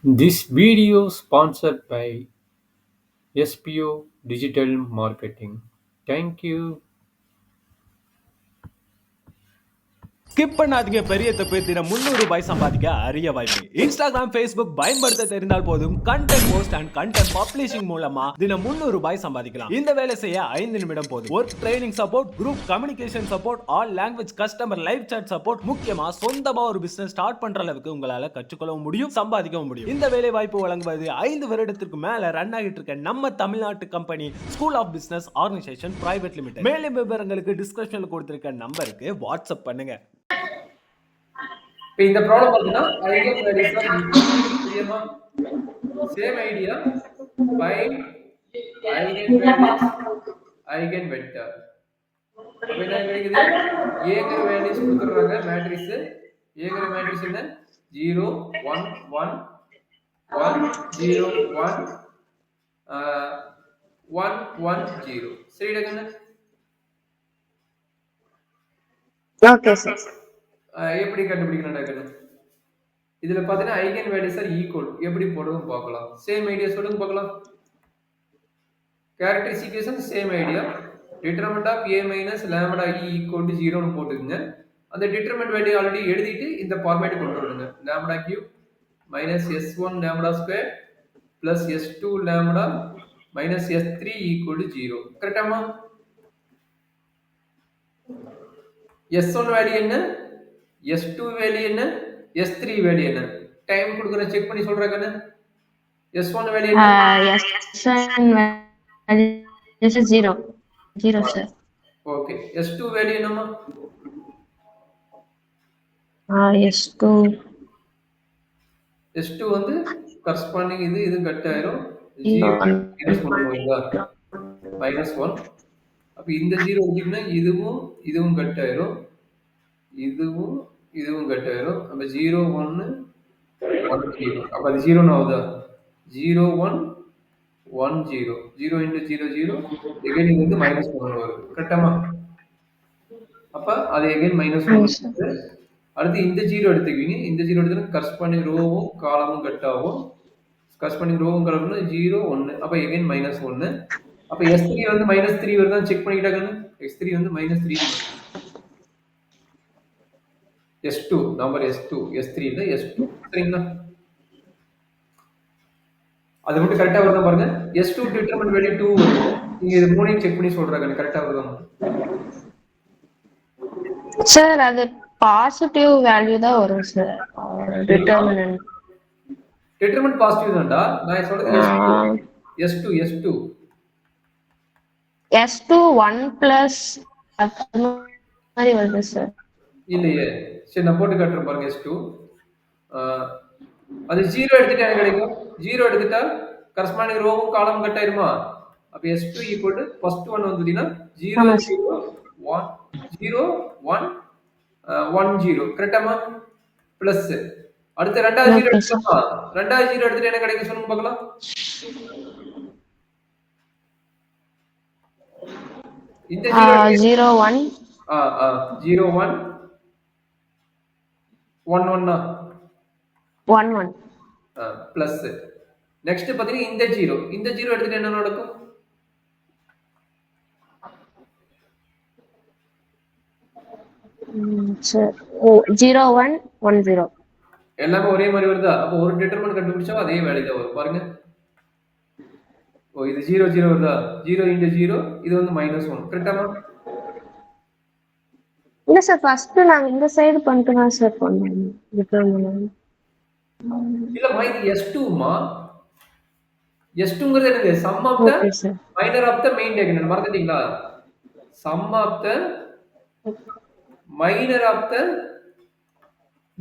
This video sponsored by SPO Digital Marketing. Thank you. Skip பண்ணாதீங்க பெரிய தப்பு. தினம் 300 ரூபாய் சம்பாதிக்க அரிய வாய்ப்பு. இன்ஸ்டாகிராம், ஃபேஸ்புக் பயன்படுத்த தெரிந்தால் போதும். Content post and content publishing மூலமா தினம் 300 ரூபாய் சம்பாதிக்கலாம். இந்த வேலை செய்ய 5 நிமிடம் போதும். Work training support, group communication support, all language customer live chat support, முக்கியமா சொந்தமா ஒரு பிசினஸ் ஸ்டார்ட் பண்ற அளவுக்கு உங்களால கற்றுக்கொள்ளவும் முடியும், சம்பாதிக்கவும் முடியும். இந்த வேலை வாய்ப்பு வழங்குவது 5 வருடத்திற்கு மேல ரன் ஆகிட்டு இருக்க நம்ம தமிழ்நாட்டு company school of business organisation private limited. மேலும் விவரங்களுக்கு டிஸ்கிரிப்ஷன்ல கொடுத்திருக்க நம்பருக்கு வாட்ஸ்அப் பண்ணுங்க. இப்போ இந்த ப்ராப்ளம் பார்த்தீங்கன்னா ஐகன் வேல்யூஸ் ஆர் தெரியுமா? Same idea find eigen values eigen vector. அப்ப என்ன கிடைக்குது? ஏங்கிற வேல்யூஸ் கொடுத்துறாங்க மேட்ரிக்ஸ். ஏங்கிற மேட்ரிக்ஸ் என்ன? 0 1 1 1 0 1 1 1 0. சரிடா? Okay sir. எப்படி கண்டுபிடிக்கணும்? இதுல பாத்தீங்கன்னா ஐகன் வேல்யூஸ் ஆர் ஈக்குவல் எப்படி போடுறதுன்னு பார்க்கலாம். சேம் ஐடியா சொல்லுங்க பார்க்கலாம். Characteristic equation same idea. Determinant of a minus lambda e equal to 0 னு போட்டுக்கங்க. அந்த டிட்டர்மினன்ட் வேல்யூ ஆல்ரெடி எழுதிட்டு இந்த ஃபார்மேட் கொண்டு வருங்க. lambda cube minus s1 lambda square plus s2 lambda minus s3 equal to 0. கரெக்டாமா? s1 value என்ன? S2 value என்ன? S3 value என்ன? டைம் கொடுக்கற செக் பண்ணி சொல்றேன். S1 வேல்யூ என்ன? S1 value is 0 sir. Okay. S2 value என்னமா? S2 வந்து corresponding இது கட் ஆயிரும். 0 மைனஸ் 1 போகுதா? -1. அப்ப இந்த 0 வந்துச்சுன்னா இதுவும் கட் ஆயிரும். இதுவும் கட் ஆயிரும். அப்ப 0 1 1 0. அப்ப அது 0 ஆகுதா? 0 1 1 0. 0 into 0 0. again இது வந்து -1 வருது. கரெக்டாமா? அப்ப அது again -1. அடுத்து இந்த 0 எடுத்துக்குவீங்க. இந்த 0 எடுத்தா கரஸ்பாண்டிங் ரோவும் காலமும் கட் ஆகும். கரஸ்பாண்டிங் ரோவும் காலம்னா 0 1. அப்ப again -1. அப்ப S3 வந்து -3 வருதான்னு செக் பண்ணிக்கிட்டாங்க. S3 வந்து -3. S2 நம்பர் S2 S3 இல்ல S2. சரிங்களா? அது மட்டும் கரெக்டா வருதா பாருங்க. S2 டிட்டர்மினன்ட் வேல்யூ 2 வரும். நீங்க இது மூணையும் செக் பண்ணி சொல்றாங்க கரெக்டா வருதா? சார் அது பாசிட்டிவ் வேல்யூ தான் வரும் சார். டிட்டர்மினன்ட் பாசிட்டிவ் தான்டா. நான் சொல்றது S2 S2 1 பிளஸ் அது மாதிரி வருது சார். இல்லையே. சரி நான் போட்டு காட்டுறேன் பாருங்க. S2 அது 0 எடுத்துட்டா என்ன கிடைக்கும்? 0 எடுத்துட்டா கரஸ்பாண்டிங் ரோவும் காலமும் கட் ஆயிருமா? அப்ப S2 equal to first one வந்துட்டீங்கன்னா 0 0 1 0 1 1 0. கரெக்டாமா? பிளஸ் அடுத்து ரெண்டாவது 0 எடுத்துட்டோமா? ரெண்டாவது 0 எடுத்துட்டு என்ன கிடைக்கும் சொல்லுங்க பார்க்கலாம். இந்த 0 1 0 1 1 1 1 1 பிளஸ் நெக்ஸ்ட் பாத்தீங்கன்னா இந்த 0 எடுத்துட்டு என்ன நடக்கும்? சார் 0 1 1 0 எல்லாமே ஒரே மாதிரி வருதா? அப்ப ஒரு டிட்டர்மினன்ட் கண்டுபிடிச்சா அதே வேல்யூ தான் வரும் பாருங்க. இது 0 0 வருதா? 0 into 0 இது வந்து -1. கரெக்டாமா? இல்ல சார் ஃபர்ஸ்ட் நாங்க இந்த சைடு பண்ணிட்டோம் சார் பண்ணோம் டிட்டர்மினன்ட். இல்லம்மா இது S2மா. S2ங்கிறது என்னது? Sum of the minor of the main diagonal. மறந்துட்டீங்களா? Sum of the minor of the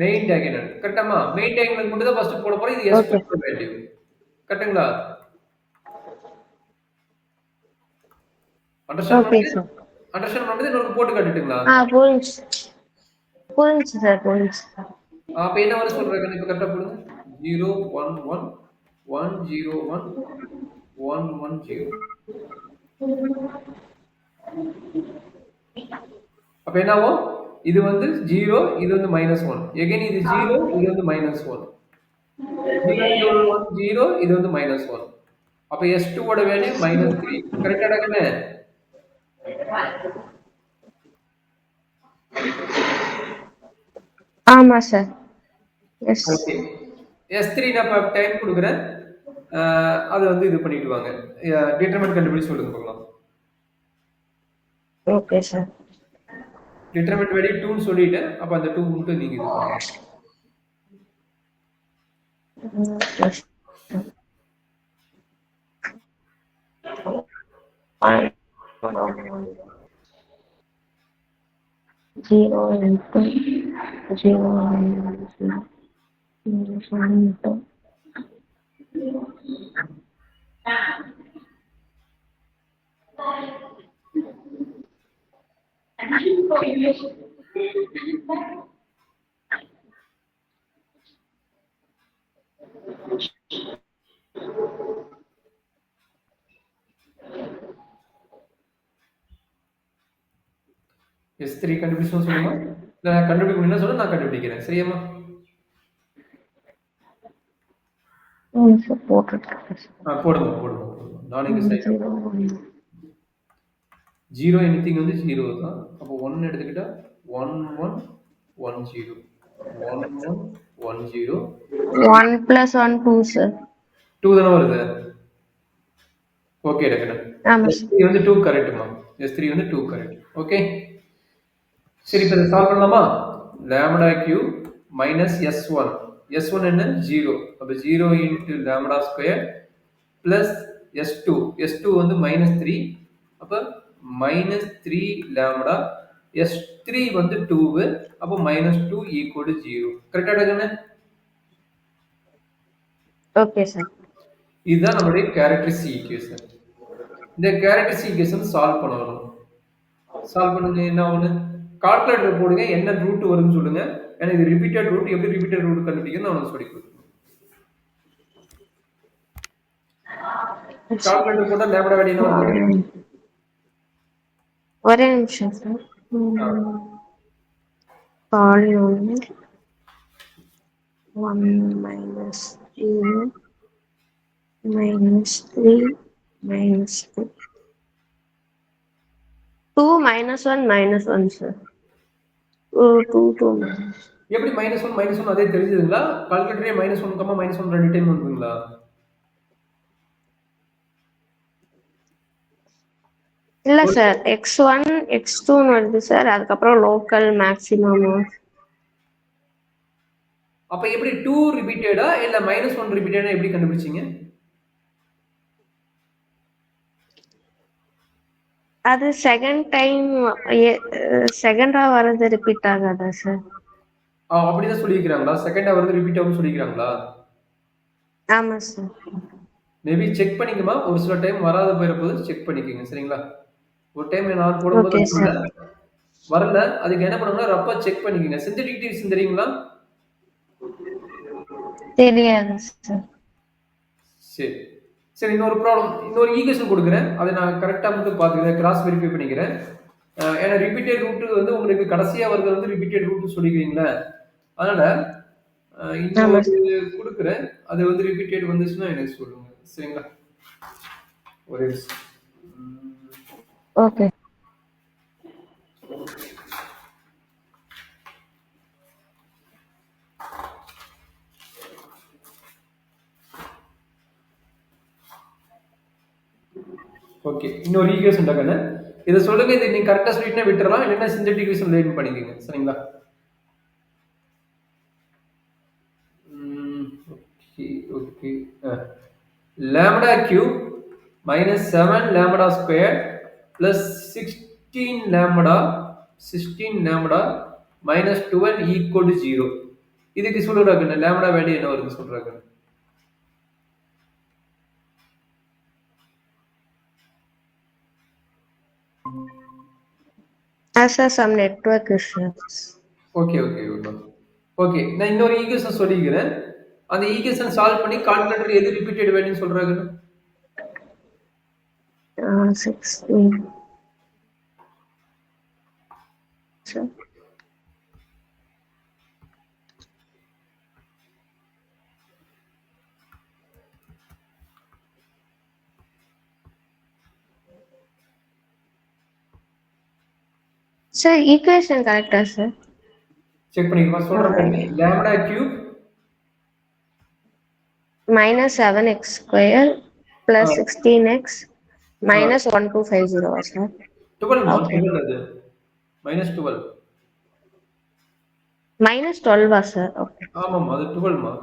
main diagonal. கரெக்டாமா? மெயின் டயகனல் மட்டும் தான் ஃபர்ஸ்ட் போட போறோம். இது S2 வேல்யூ. கரெக்ட்டுங்களா? அண்டர்ஸ்டாண்ட் பண்ணுது உங்களுக்கு போட்டு காட்டிட்டுங்களா? புரிஞ்சு சார் புரிஞ்சு. அப்ப என்ன வர சொல்றாங்க இப்ப கரெக்ட்டா போடுங்க. 0 1 1 1 0 1 1 1 0. அப்ப என்ன ஆகும்? இது வந்து 0 இது வந்து -1. again இது 0 இது வந்து -1. 0 இது வந்து -1. அப்ப S2 ஓட வேல்யூ -3. கரெக்டாடா கண்ணு? ஆமா சார். எஸ். ஓகே. S3 நான் இப்ப டைம் குடுக்குறேன். அது வந்து இது பண்ணிட்டு வாங்க. டிட்டர்மினன்ட் கண்டுபிடிச்சு சொல்லுங்க பார்க்கலாம். Okay sir. டிட்டர்மினன்ட் வேல்யூ 2 ன்னு சொல்லிட்டேன். அப்ப அந்த 2 மட்டும் நீங்க இது பண்ணுங்க. Okay sir. 0 into 0 into S3 கண்டுபிடிச்சோம் சொல்லுமா? இல்ல கண்டுபிடிக்க முடியும்னா சொல்லு, நான் கண்டுபிடிக்கிறேன். சரியாம்மா? சார் போட்டுருக்கேன் சார். போடுங்க, போடுங்க, போடுங்க. நான் இங்க சைடுல 0 எனிதிங் வந்து 0 தான். அப்போ 1 எடுத்துக்கிட்டா 1 1 1 0 1 1 1 0 1 plus 1 2 சார். 2 தானே வருது. ஓகே டக்கன. ஆமா சார். S3 வந்து 2 கரெக்ட்மா. S3 வந்து 2 கரெக்ட். ஓகே. சரி இப்ப இதை சால்வ் பண்ணலாமா? lambda cube minus S1. S1 என்ன? 0. அப்ப 0 into lambda square plus S2. S2 வந்து minus 3. அப்ப minus 3 lambda. S3 வந்து 2. அப்ப minus 2 equal to 0. கரெக்டா தானே? Okay sir. இதுதான் நம்மளுடைய கேரக்டரிஸ்டிக் ஈக்குவேஷன். இந்த கேரக்டரிஸ்டிக் ஈக்குவேஷன் சால்வ் பண்ணணும். சால்வ் பண்ணுங்க. என்ன ஒண்ணு கால்குலேட்டர் போடுங்க, என்ன ரூட் வரும்னு சொல்லுங்க. ஏன்னா இது ரிப்பீட்டட் ரூட், எப்படி ரிப்பீட்டட் ரூட் கண்டுபிடிக்கணும் நான் உங்களுக்கு சொல்லி கொடுக்குறேன். கால்குலேட்டர் போட்டா லேம்டா வேல்யூ என்ன வரும்? ஒரே நிமிஷம் sir. Polynomial 1 minus 0 minus 3 minus 2. 2 minus 1 minus 1 sir. 2 minus. எப்படி -1 அதே தெரிஞ்சதுங்களா? கால்குலேட்டரே -1 ரெண்டு டைம் வந்துங்களா? இல்ல சார், x1 x2 வருது சார். அதுக்கப்புறம் லோக்கல் மேக்ஸிமம். அப்ப எப்படி 2 ரிப்பீட்டடா இல்ல -1 ரிப்பீட்டடா எப்படி கண்டுபிடிச்சீங்க? அது செகண்ட் டைம் செகண்டா வரது ரிப்பீட் ஆகாதா சார்? அப்படிதான் சொல்லிக்கிறாங்களா? செகண்டா வருது ரிப்பீட் ஆகும் சொல்லிக்கிறாங்களா? ஆமா சார். Maybe check பண்ணிக்கமா. ஒரு சில டைம் வராத போயிட செக் பண்ணிக்கோங்க. சரிங்களா? ஒரு டைம் நான் போடும்போது வரல. அதுக்கு என்ன பண்ணுங்கன்னா ரப்பா செக் பண்ணிக்கோங்க. சிந்தட்டிக் டிவிஷன் தெரியுங்களா? தெரியாது சார். சரி சரி. இன்னொரு ப்ராப்ளம், இன்னொரு ஈக்குவேஷன் கொடுக்குறேன். அதை நான் கரெக்டா மட்டும் பார்த்துக்கிறேன், கிராஸ் வெரிஃபை பண்ணிக்கிறேன். ஏன்னா ரிப்பீட்டட் ரூட் வந்து உங்களுக்கு கடைசியா வருது வந்து ரிப்பீட்டட் ரூட் சொல்லிக்கிறீங்களா? அதனால இன்னொரு கொடுக்குறேன். அது வந்து ரிப்பீட்டட் வந்துச்சுன்னா எனக்கு சொல்லுங்க. சரிங்களா? ஒரே ஓகே. ஓகே. இன்னொரு ஈக்குவேஷன் டக்கன இதை சொல்லுங்க. இது நீங்க கரெக்டா சொல்லிட்டுனா விட்டுறலாம், இல்லைன்னா சிந்தட்டிக் ஈக்குவேஷன் லேர்ன் பண்ணிக்கோங்க. சரிங்களா? Okay okay. lambda cube minus 7 lambda square plus 16 lambda minus 12 equal to 0. இதுக்கு சொல்லுறாங்க lambda வேல்யூ என்ன வருது சொல்றாங்க. Sir, some network issues. Okay okay okay. நான் இன்னொரு ஈக்குவேஷன் சொல்லிக்கிறேன். அந்த ஈக்குவேஷன் சால்வ் பண்ணி கால்குலேட்டர் எது ரிப்பீட்டட் வேல்யூன்னு சொல்றாங்க. 16. Sir. சார் ஈக்குவேஷன் கரெக்டா சார்? செக் பண்ணிக்கோமா சொல்றேன் பாருங்க. Lambda cube -7x² + 16x -1250 sir. 12மா ஓகே. 12 அது -12 -12 சார்? ஓகே. ஆமாம்மா அது 12மா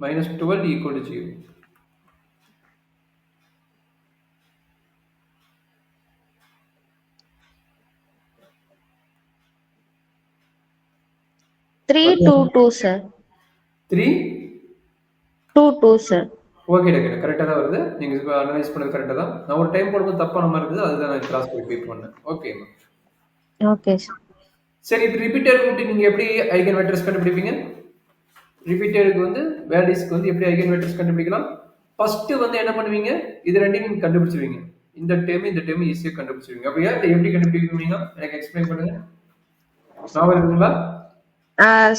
-12 = 0. 322 சார். 3 22 சார். ஓகேடா கரெக்டாக தான் வருது. நீங்கள் அனலைஸ் பண்ணது கரெக்டாக தான். நான் ஒரு டைம் போடும்போது தப்பான மாதிரி இருந்தது, அதுதான் நான் கிராஸ் ரிப்பீட் பண்ணேன். ஓகேம்மா. Okay sir. சரி, இப்போ ரிப்பீட்டர் கூட்டி நீங்கள் எப்படி ஐகன் வெக்டர்ஸ் கண்டுபிடிப்பீங்க? ரிப்பீட்டருக்கு வந்து வேல்யூஸ்க்கு வந்து எப்படி ஐகன் வெக்டர்ஸ் கண்டுபிடிக்கலாம்? ஃபர்ஸ்ட் வந்து என்ன பண்ணுவீங்க? இது ரெண்டையும் நீங்க கண்டுபிடிச்சிருவீங்க. இந்த டேர்ம் ஈஸியா கண்டுபிடிச்சிருவீங்க. அப்ப இதை எப்படி கண்டுபிடிப்பீங்க? எனக்கு எக்ஸ்பிளைன் பண்ணுங்க. ஞாபகம் இருக்குங்களா?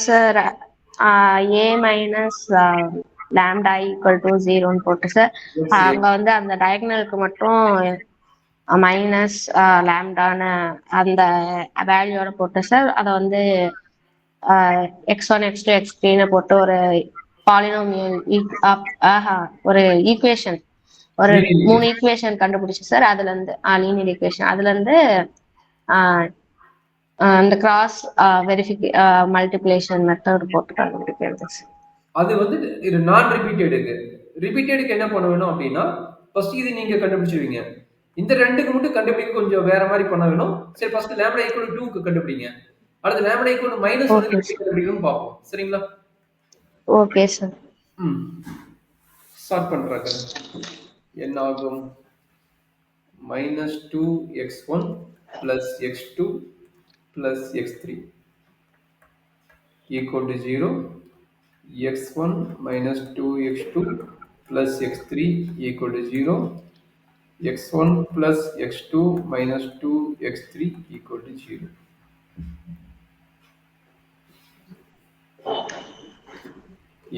Sir a minus lambda equal to 0ன்னு போட்டு சார் அங்க வந்து அந்த டயகனலுக்கு மட்டும் மைனஸ் லாம்டான்னு அந்த வேல்யூவோட போட்டு சார் அதை வந்து x1 x2 x3ன்னு போட்டு ஒரு பாலினோமியல் ஒரு ஈக்குவேஷன் ஒரு 3 ஈக்குவேஷன் கண்டுபிடிச்சு சார். அதுல இருந்து லீனியர் ஈக்குவேஷன் அதுல இருந்து அந்த கிராஸ் மல்டிப்ளிகேஷன் மெத்தட் போட்டு கண்டுபிடிக்கிறது சார். அது வந்து இது நான் ரிப்பீட்டடுக்கு என்ன பண்ண வேணும் அப்படின்னா ஃபர்ஸ்ட் இது நீங்க கண்டுபிடிச்சிருவீங்க. இந்த ரெண்டுக்கு மட்டும் கண்டுபிடிக்க கொஞ்சம் வேற மாதிரி பண்ண வேணும். சரி, ஃபர்ஸ்ட் லாம்டா ஈக்குவல் 2க்கு கண்டுபிடிங்க. அடுத்து லாம்டா ஈக்குவல் -1 கண்டுபிடிக்கணும்னு பார்ப்போம். சரிங்களா? Okay sir. ஸ்டார்ட் பண்றாங்க. என்ன ஆகும்? -2x1 + x2 + x3 = 0. x1 - 2x2 + x3 = 0. x1 + x2 - 2x3 = 0.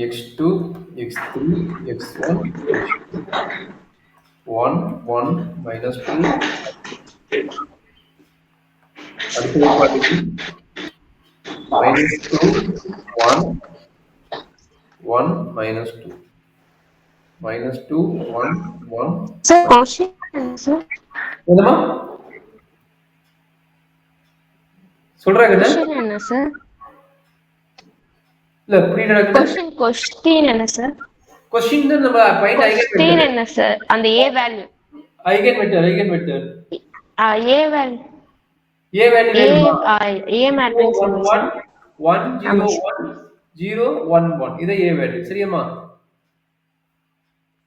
x2 x3 x1 1 1 -2 அடுத்தது பாருங்க -2 1 1 -2 -2 1 1 சார் क्वेश्चन என்ன சார்? என்னமா சொல்றாங்க? क्वेश्चन என்ன சார்? இல்ல புரியல. क्वेश्चन என்ன சார்? क्वेश्चन தான் நம்ம ஃபைண்ட் ஐகன் क्वेश्चन என்ன சார்? அந்த a value eigen vector a value a value வேணுமா? a மேட்ரிக்ஸ் 1 1 1 0 1 0 1 1 இத a வேல்யூ. சரியாமா?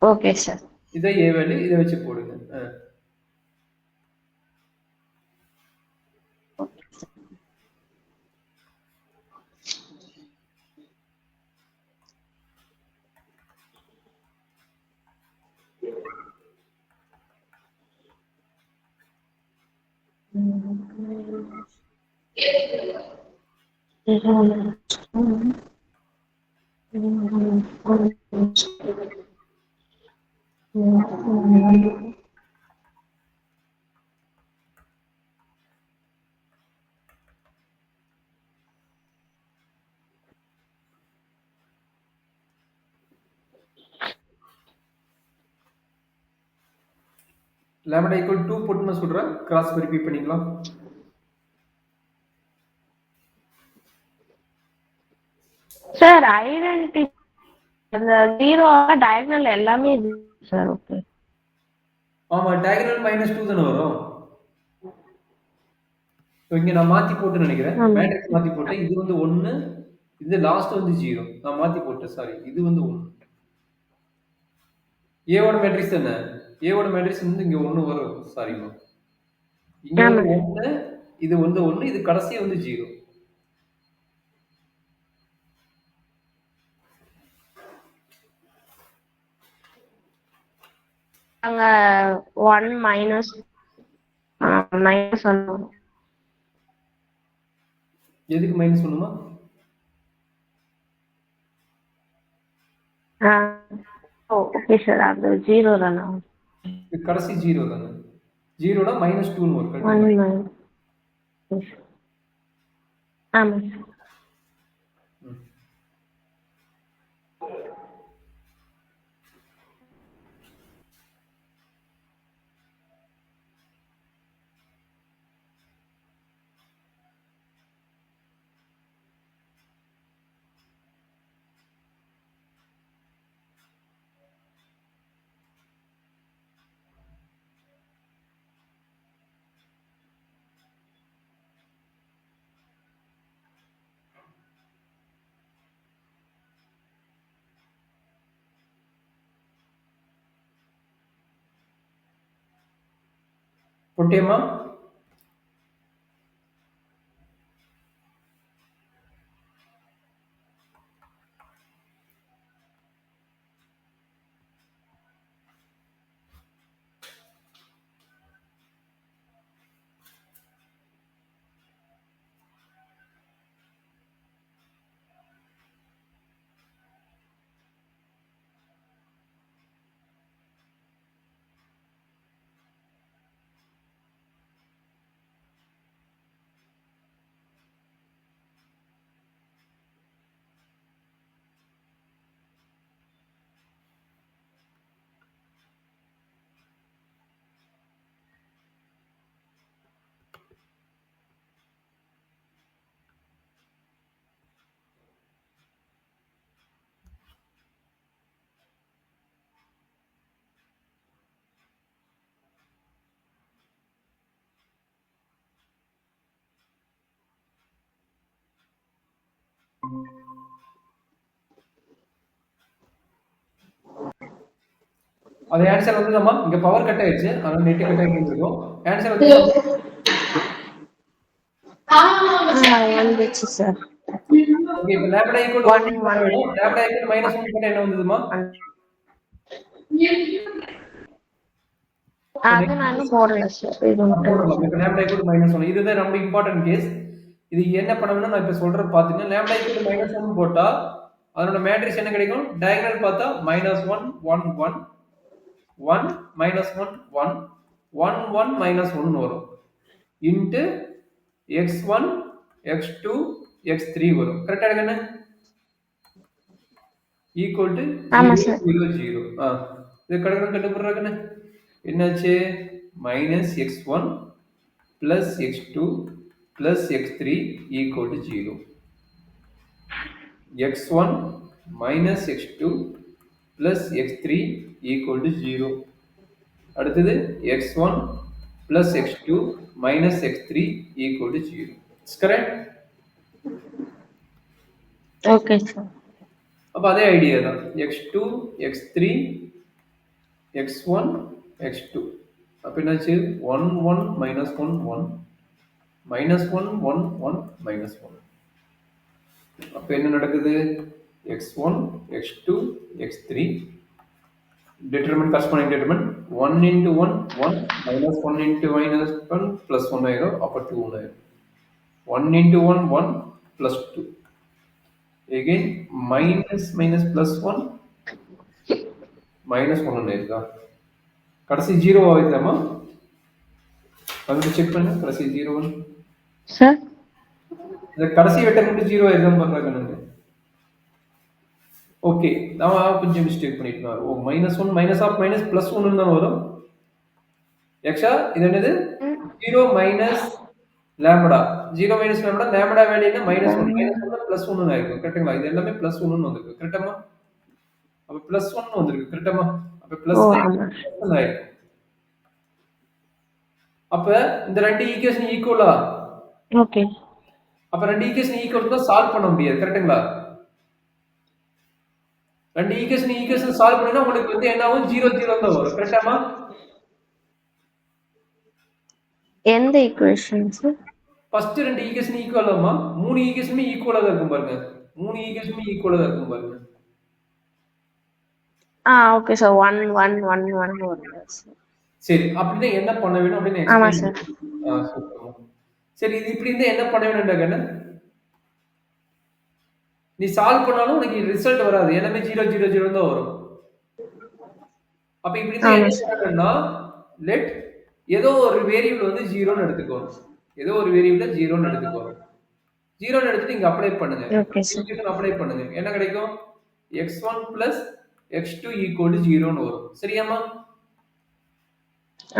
Okay sir. இத a வேல்யூ, இத வச்சு போடுங்க. லாம்டா ஈக்குவல் 2 போட்டு நான் சொல்றேன். கிராஸ் வெரிஃபை பண்ணிக்கலாம். சார் ஐடென்டிட்டி அந்த 0 டயகனல் எல்லாமே சார். ஓகே. ஆமா, டயகனல் -2 தான வரும். இப்போ இங்க நான் மாத்தி போட்டு நினைக்கிறேன். மேட்ரிக்ஸ் மாத்தி போட்டேன். இது வந்து 1, இது லாஸ்ட் வந்து 0. நான் மாத்தி போட்டேன். சாரி, இது வந்து 1. A ஓட மேட்ரிக்ஸ் என்ன? A ஓட மேட்ரிக்ஸ் வந்து இங்க 1 வரும். சாரிமா. இங்க வந்து 1, இது வந்து 1, இது கடைசி வந்து 0. அங்க 1 மைனஸ் பண்ணனும். எதுக்கு மைனஸ் பண்ணுமா? Okay sir. அது 0 தானா? இது கடைசி 0 தானே. 0னா -2ன்னு வரும். ஒன் கரெக்ட்டுங்களா? ஆமா ம். போட்டியம்மா? அது ஆன்சர் வந்துதாம்மா? இங்க பவர் கட் ஆயிடுச்சு. அதனால நெட் கட் ஆகி இருக்கும். ஆன்சர் வந்து வந்துச்சு சார். ஓகே. இப்ப லாம்ப்டா ஈக்குவல் 1 போட வேணும். லாம்ப்டா ஈக்குவல் -1 போட்டா என்ன வந்ததுமா? அது நான் இன்னும் போடல சார். இது மட்டும் போடலாம். இப்ப லாம்ப்டா ஈக்குவல் -1 இதுதான் ரொம்ப இம்பார்ட்டன்ட் கேஸ். இது என்ன பண்ணணும்னா நான் இப்ப சொல்றேன் பாத்தீங்கன்னா லாம்ப்டா ஈக்குவல் -1 போட்டா அதனோட மேட்ரிக்ஸ் என்ன கிடைக்கும்? டயகனல் பார்த்தா -1 1 1 1 -1 1 1 1 -1 வரும். இன்ட்டு x1 x2 x3 வரும். கரெக்டா இருக்குன்னு? ஈக்குவல் டு ஆமா 0 சார். 0 0. இது கடகடன் கண்டுபிடுறாங்கன்னு என்னாச்சு? -x1 plus x2 plus x3 equal to 0. x1 minus x2 plus x3 equal to 0. அடுத்தது x1 plus x2 minus x3 equal to 0. It's correct? Okay sir. அப்ப அதே ஐடியா தான். x2 x3 x1 x2 அப்ப என்னாச்சு? 1 1 minus 1 1 minus 1 1 1 minus 1. அப்ப என்ன நடக்குது? x1 x2 x3 determine corresponding determinant 1 into 1 1 minus 1 into minus 1 plus 1 ஆயிரும். அப்ப 2 ஆயிரும். 1 into 1 1 plus 2 again minus minus plus 1 minus 1 ஆயிருக்கா? கடைசி 0 ஆயிடுதாமா? அது செக் பண்ணு. கடைசி 0 சார் இந்த கடைசி வெக்டர் மட்டும் 0 ஆயிருதான் பண்றாங்க. ஓகே நான் கொஞ்சம் மிஸ்டேக் பண்ணிட்டேன். ஓ -1 மைனஸ் ஆஃப் மைனஸ் பிளஸ் 1 தான் வரும். எக்ஸா இது என்னது? 0 minus lambda 0 minus lambda lambda value என்ன -1 -1 பிளஸ் 1 ஆயிருக்கும். கரெக்ட்டுங்களா? இது எல்லாமே பிளஸ் 1 வந்திருக்கு. கரெக்டாமா? அப்ப பிளஸ் 1 வந்திருக்கு. கரெக்டாமா? அப்ப பிளஸ் 1 ஆயிருக்கும். அப்ப இந்த ரெண்டு ஈக்குவேஷன் ஈக்குவலா? ஓகே. அப்ப ரெண்டு ஈக்குவேஷன் ஈக்குவல் தான் சால்வ் பண்ண முடியாது. கரெக்ட்டுங்களா? ரெண்டு ஈக்குவேஷன் சால்வ் பண்ணினா உங்களுக்கு வந்து என்ன ஆகும்? 0 0 தான் வரும். கரெக்டாமா? எந்த ஈக்குவேஷன்ஸ்? ஃபர்ஸ்ட் ரெண்டு ஈக்குவேஷன் ஈக்குவலாமா? மூணு ஈக்குவேஷனுமே ஈக்குவலா தான் இருக்கும் பாருங்க. மூணு ஈக்குவேஷனுமே ஈக்குவலா தான் இருக்கும் பாருங்க. Okay sir. 1 1 1 1 வருது. சரி அப்படின்னா என்ன பண்ண வேணும் அப்படின்னு ஆமா எக்ஸ்பிளைன் சார். சூப்பர். சரி இது இப்படி இருந்தா என்ன பண்ண வேணும்டாங்க? நீ சால்வ் பண்ணாலும் உனக்கு ரிசல்ட் வராது. எல்லாமே 0 0 0 தான் வரும். அப்ப இப்படி இருந்தா என்ன பண்ணணும்னா லெட் ஏதோ ஒரு வேரியபிள் வந்து ஜீரோன்னு எடுத்துக்கோணும். ஏதோ ஒரு வேரியபிள் ஜீரோன்னு எடுத்துக்கோணும். ஜீரோன்னு எடுத்துட்டு இங்க அப்ளை பண்ணுங்க. Okay sir. அப்ளை பண்ணுங்க. என்ன கிடைக்கும்? x1 plus x2 equal to 0ன்னு வரும். சரியாமா?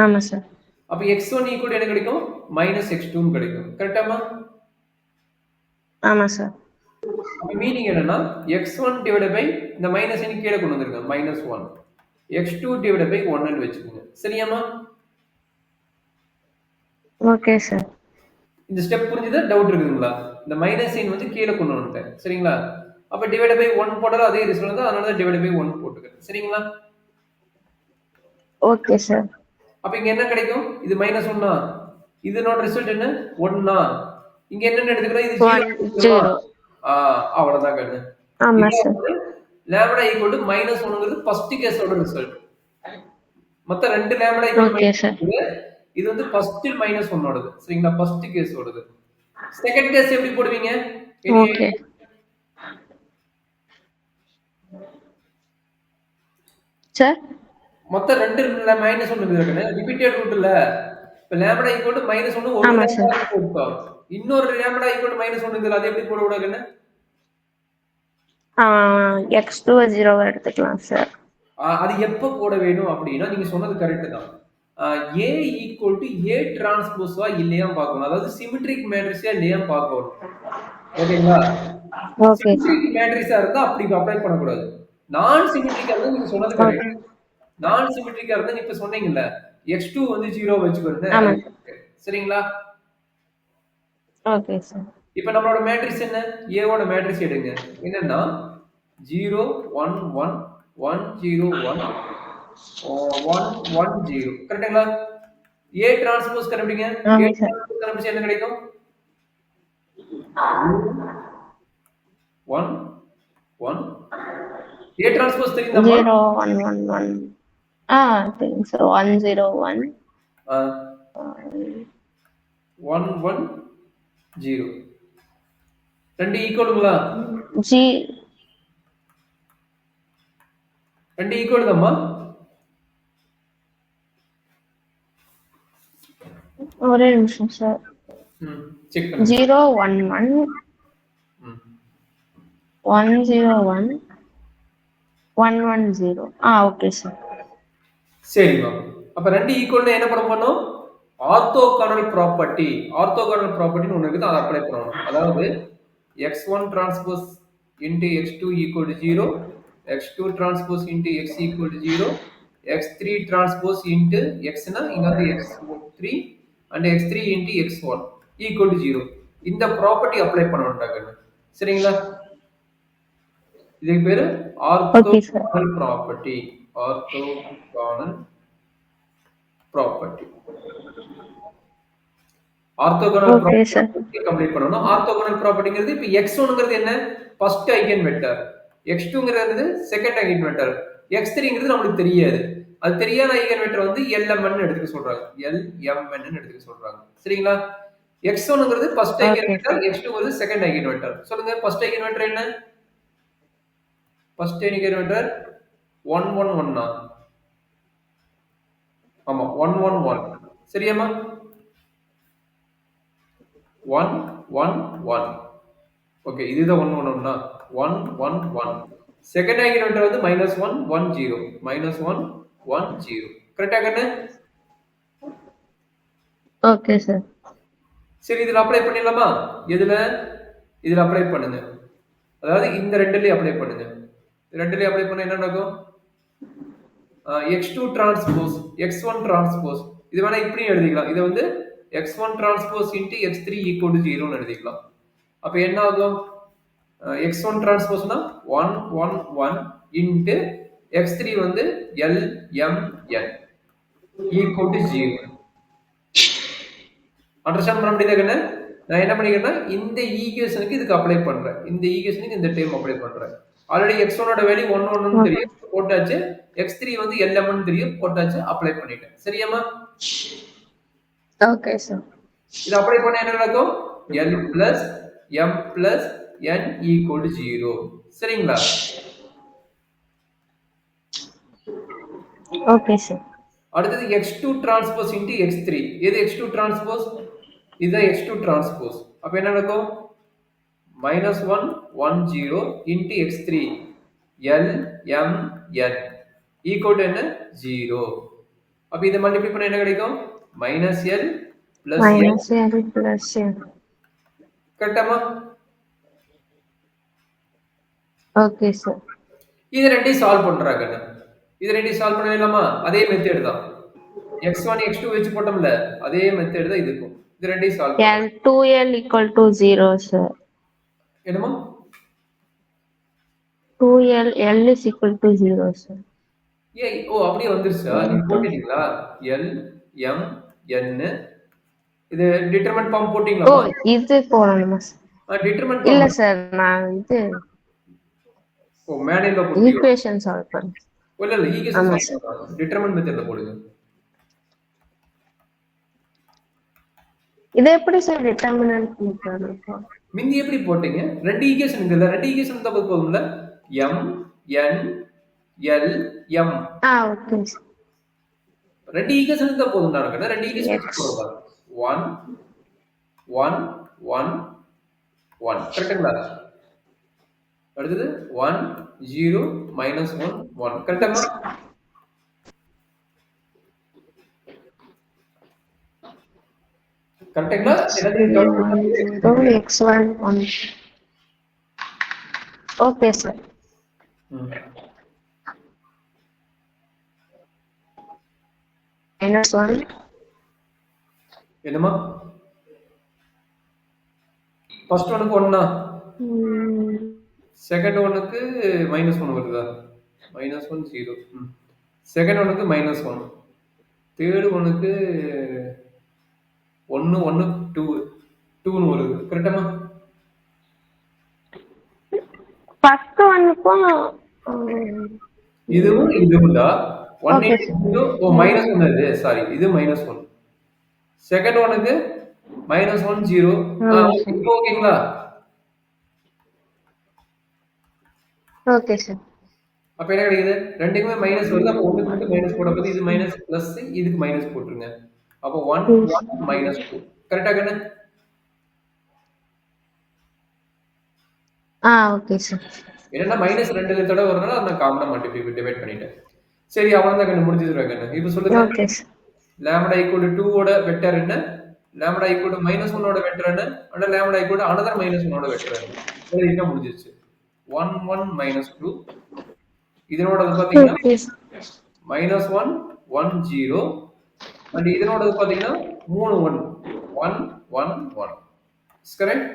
ஆமா சார். அப்ப x1 equal to என்ன கிடைக்கும்? minus x2 கிடைக்கும். கரெக்டாமா? ஆமா சார். அப்ப மீனிங் என்னன்னா x1 divided by இந்த மைனஸ் இனி கீழே கொண்டு வந்திருக்கேன் -1 x2 divided by 1 ன்னு வெச்சுக்கோங்க. சரியாமா? Okay sir. இந்த ஸ்டெப் புரிஞ்சுதா? டவுட் இருக்குங்களா? இந்த மைனஸ் சைன் வந்து கீழே கொண்டு வந்துட்டேன். சரிங்களா? அப்ப டிவைட் பை 1 போட்டாலும் அதே ரிசல்ட் தான். அதனால தான் டிவைட் பை 1 போட்டுக்கிறேன். சரிங்களா? Okay sir. அப்ப இங்க என்ன கிடைக்கும்? இது -1 இதனோட ரிசல்ட் என்ன? 1 இங்க என்ன எடுத்துக்கிறோம்? இது 0 அவ்வளவுதான் கண்ணு. ஆமா சார். லாம்டா ஈக்குவல் டு -1ங்கிறது ஃபர்ஸ்ட் கேஸோட ரிசல்ட். மத்த ரெண்டு லாம்டா ஓகே சார். இது வந்து ஃபர்ஸ்ட் -1ஓடது. சரிங்களா? ஃபர்ஸ்ட் கேஸோடது. செகண்ட் கேஸ் எப்படி போடுவீங்க? Okay sir. மொத்த ரெண்டு -1 இருக்குன்னு ரிப்பீட்டட் ரூட் இல்ல. இப்ப லாம்டா ஈக்குவல் டு -1 ஒரு ஆமா சார். லாம்டா போட்டோம். இன்னொரு லாம்டா ஈக்குவல் டு -1 இருக்குல்ல அது எப்படி போட கூடாதுன்னு? x2 0 எடுத்துக்கலாம் சார். அது எப்ப போட வேணும் அப்படின்னா நீங்க சொன்னது கரெக்ட் தான். A ஈக்குவல் டு A டிரான்ஸ்போஸா இல்லையா பார்க்கணும். அதாவது சிமெட்ரிக் மேட்ரிக்ஸா இல்லையா பார்க்கணும். ஓகேங்களா? Okay sir. சிமெட்ரிக் மேட்ரிக்ஸா இருந்தா அப்படி அப்ளை பண்ண கூடாது. நான் சிமெட்ரிக்கா இருந்தா நீங்க சொன்னது கரெக்ட். நான் சிமெட்ரிக்கா இருந்தா இப்ப சொன்னீங்கல்ல x2 வந்து 0 வெச்சுக்கோங்க. ஆமா. சரிங்களா? Okay sir. இப்ப நம்மளோட மேட்ரிக்ஸ் என்ன? A ஓட மேட்ரிக்ஸ் எடுங்க. என்னன்னா 0 1 1 1 0 1 1 1 0 கரெக்ட்டுங்களா? A டிரான்ஸ்போஸ் கண்டுபிடிங்க. ஆமா A சார். டிரான்ஸ்போஸ் கண்டுபிடிச்சா என்ன கிடைக்கும்? 1 1 A டிரான்ஸ்போஸ் தெரியுமா? 0 1 1 1 தெரியும் சார். 1 0 1 1 1 0 ரெண்டு ஈக்குவலுங்களா? ஜி ரெண்டு ஈக்குவல் தான்மா? ஒரே நிமிஷம் சார். செக் பண்ணுங்க. 0 1 1 1 0 1 1 1 0 ஓகே சார். சரிமா. அப்ப ரெண்டு ஈக்குவல்னா என்ன பண்ணணும்? Orthogonal property. ஆர்த்தோகோனல் ப்ராப்பர்ட்டின்னு ஒண்ணு இருக்குது. அதை அப்ளை பண்ணணும். அதாவது x1 transpose into x2 equal to 0, x2 transpose into x equal to 0, x3 transpose into x னா இங்க வந்து x3 and x3 into x1 equal to 0. இந்த ப்ராப்பர்ட்டி அப்ளை பண்ணணும்டாங்க. சரிங்களா? இதுக்கு பேரு orthogonal property. Orthogonal property. Orthogonal property complete பண்ணனும். Orthogonal ப்ராப்பர்ட்டிங்கிறது இப்ப x1ங்கிறது என்ன? First eigen vector. x2ங்கிறது செகண்ட் ஐகன் வெக்டர். x3ங்கிறது நமக்கு தெரியாது. அது தெரியாத ஐகன் வெக்டர் வந்து lmn ன்னு எடுத்துக்க சொல்றாங்க. lmn ன்னு எடுத்துக்க சொல்றாங்க. சரிங்களா? x1ங்கிறது ஃபர்ஸ்ட் ஐகன் வெக்டர், x2ங்கிறது செகண்ட் ஐகன் வெக்டர். சொல்லுங்க ஃபர்ஸ்ட் ஐகன் வெக்டர் என்ன? ஃபர்ஸ்ட் ஐகன் வெக்டர் 1 1 1 ஆமா 1 1 1. சரியாமா? 1 1 1. ஓகே, இதுதான் 1 1 1 1 1 1. செகண்ட் ஐகன் வெக்டர் வந்து -1 1 0 -1 1 0. கரெக்ட்டா கண்ணு? Okay sir. சரி, இதுல அப்ளை பண்ணிடலாமா? இதுல அப்ளை பண்ணுங்க. அதாவது இந்த ரெண்டுலயே அப்ளை பண்ணுங்க. ரெண்டுலயே அப்ளை பண்ணா என்ன நடக்கும்? x2 டிரான்ஸ்போஸ் x1 டிரான்ஸ்போஸ் இது வேணா இப்படி எழுதிக்கலாம். இது வந்து x1 transpose into x3 equal to 0 ன்னு எழுதிக்கலாம். அப்ப என்ன ஆகும்? x1 டிரான்ஸ்போஸ்னா 1 1 1 into x3 வந்து lmn equal to 0. அண்டர்ஸ்டாண்ட் பண்ண முடியுதா கண்ணு? நான் என்ன பண்ணிக்கிறேன்னா இந்த ஈக்குவேஷனுக்கு இதுக்கு அப்ளை பண்றேன். இந்த ஈக்குவேஷனுக்கு இந்த டேர்ம் அப்ளை பண்றேன். ஆல்ரெடி x1 ஓட வேல்யூ 1 1 ன்னு தெரியும், போட்டாச்சு. x3 வந்து lmn ன்னு தெரியும், போட்டாச்சு. அப்ளை பண்ணிட்டேன். சரியாமா? Okay sir. இது அப்ளை பண்ணா என்ன நடக்கும்? l plus m plus n equal to 0. சரிங்களா? Okay sir. அடுத்தது x2 டிரான்ஸ்போஸ் இன்டு x3. எது x2 டிரான்ஸ்போஸ்? இதுதான் x2 டிரான்ஸ்போஸ். அப்ப என்ன நடக்கும்? -1 1 0 into x3 l m n equal to என்ன? 0. அப்ப இதை மல்டிப்ளை பண்ணா என்ன கிடைக்கும்? -l plus -l plus n. கரெக்டாமா? Okay sir. இது ரெண்டையும் சால்வ் பண்றாங்க. இது ரெண்டையும் சால்வ் பண்ணலாமா? அதே மெத்தட் தான். x1 x2 வச்சு போட்டோம்ல, அதே மெத்தட் தான் இதுக்கும். இது ரெண்டையும் solve l 2l equal to 0 sir. என்னமா? 2l l is equal to 0 sir. அப்படியே வந்துருச்சா? நீங்க போட்டுட்டீங்களா? l m n இது டிட்டர்மினன்ட் ஃபார்ம் போட்டீங்களா? இது போடணுமா சார்? டிட்டர்மினன்ட் இல்ல சார், நான் இது மேனுவல்ல போடுங்க. ஈக்குவேஷன் சால்வ் பண்ணேன். இல்ல ஈக்குவேஷன் சால்வ் பண்ணலாம். டிட்டர்மினன்ட் மெத்தட்ல போடுங்க. இது எப்படி சார் டிட்டர்மினன்ட் மெத்தட்? மிந்தி எப்படி போட்டீங்க? ரெண்டு ஈக்குவேஷன் இருக்குல்ல, ரெண்டு ஈக்குவேஷன் இருந்தா போதும்ல. m n l m okay sir. ரெண்டு ஈக்குவேஷன் இருந்தா போதும் நான் ரெண்டு ஈக்குவேஷன் போடுறேன். 1 1 1 1 கரெக்ட்டுங்களா? அடுத்தது 1 0 -1 1 கரெக்ட்டா? கரெக்ட்டுங்களா? x1 1. Okay sir. -1 என்னமா? ஃபர்ஸ்ட் ஒனுக்கு 1னா செகண்ட் ஒனுக்கு -1 வருதா? -1 0. செகண்ட் ஒனுக்கு -1. தேர்ட் ஒனுக்கு 1 1 2 2ன்னு வருது. கரெக்டாமா? ஃபர்ஸ்ட் ஒன்னுக்கும் இதுவும் இதுவும் தான் 1 -1 இது சாரி இது -1. செகண்ட் ஒனுக்கு -1 0. இப்போ ஓகேங்களா? Okay sir. அப்ப என்ன கிடைக்குது? ரெண்டுக்குமே மைனஸ் வருது. அப்ப ஒண்ணுக்கு மட்டும் மைனஸ் போட போது இது மைனஸ் பிளஸ் இதுக்கு மைனஸ் போட்டுருங்க. அப்ப 1 1 -2 கரெக்ட்டா கண்ணு? Okay sir. என்னன்னா -2 தடவை வரனால நான் காமனா மல்டிப்ளை டிவைட் பண்ணிட்டேன். சரி அவ்வளவுதான் கண்ணு, முடிஞ்சிருவேன் கண்ணு. இப்போ சொல்லுங்க. Okay sir. Lambda equal to 2 ஓட வெக்டர் என்ன? லாம்டா ஈக்குவல் டு -1 ஓட வெக்டர் என்ன? And lambda equal to another -1 ஓட வெக்டர் என்ன? இது முடிஞ்சிருச்சு. 1 1 -2 இதனோட பாத்தீங்கன்னா -1 1 0 and இதனோட பாத்தீங்கன்னா 3 1 1 1 1 is correct?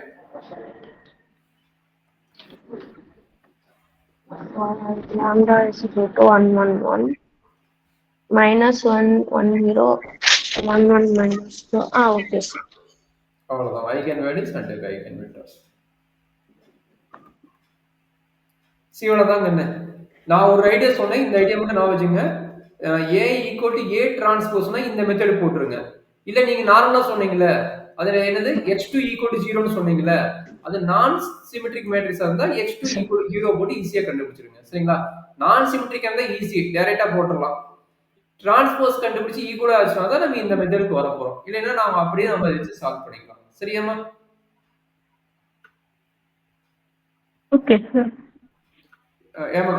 lambda is equal to 1 1 1 -1 1 0 1 1 -2. Okay sir. அவ்வளவுதான். Eigen values and eigen vectors. இவ்வளவுதாங்க. என்ன நான் ஒரு ஐடியா சொன்னேன், இந்த ஐடியா மட்டும் நான் வச்சுங்க. a ஈக்குவல் டு a டிரான்ஸ்போஸ்னா இந்த மெத்தட் போட்டுருங்க. இல்ல நீங்க நார்மலா சொன்னீங்கல்ல, அதுல என்னது x2 ஈக்குவல் டு 0ன்னு சொன்னீங்கல்ல, அது நான் சிமெட்ரிக் மேட்ரிக்ஸா இருந்தா x2 ஈக்குவல் டு 0 போட்டு ஈஸியா கண்டுபிடிச்சிருங்க. சரிங்களா? நான் சிமெட்ரிக்கா இருந்தா ஈஸி டைரக்டா போட்டுறலாம். டிரான்ஸ்போஸ் கண்டுபிடிச்சு ஈக்குவலா ஆச்சுனா தான் நம்ம இந்த மெத்தடுக்கு வர போறோம். இல்லைன்னா நாம அப்படியே நம்ம வச்சு சால்வ் பண்ணிக்கலாம். சரியாமா? Okay sir. ஏமா